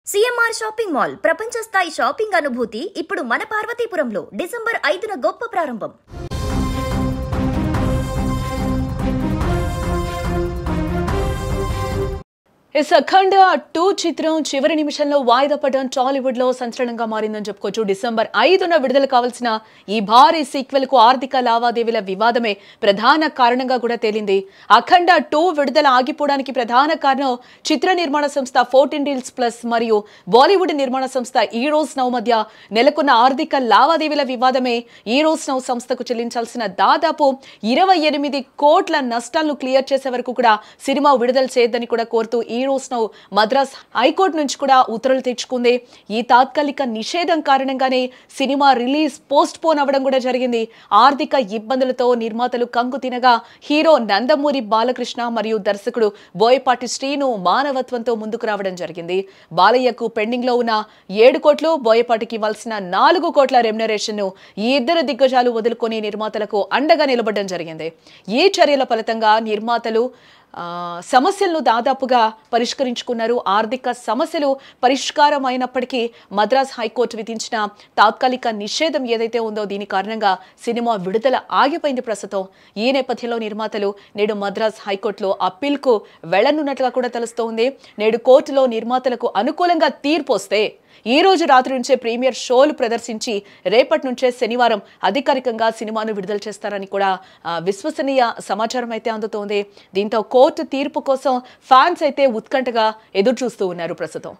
CMR shopping mall ప్రపంచ స్థాయి shopping అనుభూతి ఇప్పుడు మన పార్వతీపురంలో డిసెంబర్ 5న గొప్ప ప్రారంభం. అఖండ 2 చిత్రం చివరి నిమిషంలో వాయిదా పడడం టాలీవుడ్ లో సంచలనంగా మారిందని చెప్పుకోవచ్చు. డిసెంబర్ 5న విడుదల కావాల్సిన ఈ భారీ సీక్వెల్ కు ఆర్థిక లావాదేవీల వివాదమే ప్రధాన కారణంగా కూడా తేలింది. అఖండ 2 విడుదల ఆగిపోవడానికి ప్రధాన కారణం చిత్ర నిర్మాణ సంస్థ 14 డీల్స్ ప్లస్ మరియు బాలీవుడ్ నిర్మాణ సంస్థ ఈరోస్ నౌ మధ్య నెలకొన్న ఆర్థిక లావాదేవీల వివాదమే. ఈరోస్ నౌ సంస్థకు చెల్లించాల్సిన దాదాపు 28 కోట్ల నష్టాలను క్లియర్ చేసే వరకు కూడా సినిమా విడుదల చేయొద్దని కూడా కోరుతూ ఈరోస్ నౌ మద్రాస్ హైకోర్టు నుంచి కూడా ఉత్తర్వులు తెచ్చుకుంది. ఈ తాత్కాలిక నిషేధం కారణంగానే సినిమా రిలీజ్ పోస్ట్ పోన్ అవ్వడం కూడా జరిగింది. ఆర్థిక ఇబ్బందులతో నిర్మాతలు కంగు తినగా హీరో నందమూరి బాలకృష్ణ మరియు దర్శకుడు బోయపాటి శ్రీను మానవత్వంతో ముందుకు రావడం జరిగింది. బాలయ్యకు పెండింగ్ లో ఉన్న 7 కోట్లు, బోయపాటికి ఇవ్వాల్సిన 4 కోట్ల రెమ్యునరేషన్ ను ఈ ఇద్దరు దిగ్గజాలు వదులుకొని నిర్మాతలకు అండగా నిలబడడం జరిగింది. ఈ చర్యల ఫలితంగా నిర్మాతలు సమస్యలను దాదాపుగా పరిష్కరించుకున్నారు. ఆర్థిక సమస్యలు పరిష్కారం అయినప్పటికీ మద్రాస్ హైకోర్టు విధించిన తాత్కాలిక నిషేధం ఏదైతే ఉందో దీని కారణంగా సినిమా విడుదల ఆగిపోయింది ప్రస్తుతం. ఈ నేపథ్యంలో నిర్మాతలు నేడు మద్రాస్ హైకోర్టులో అప్పీల్కు వెళ్లనున్నట్లుగా కూడా తెలుస్తోంది. నేడు కోర్టులో నిర్మాతలకు అనుకూలంగా తీర్పు వస్తే ఈ రోజు రాత్రి నుంచే ప్రీమియర్ షోలు ప్రదర్శించి రేపటి నుంచే శనివారం అధికారికంగా సినిమాను విడుదల చేస్తారని కూడా విశ్వసనీయ సమాచారం అయితే అందుతోంది. దీంతో కోర్టు తీర్పు కోసం ఫ్యాన్స్ అయితే ఉత్కంఠగా ఎదురు చూస్తూ ఉన్నారు ప్రస్తుతం.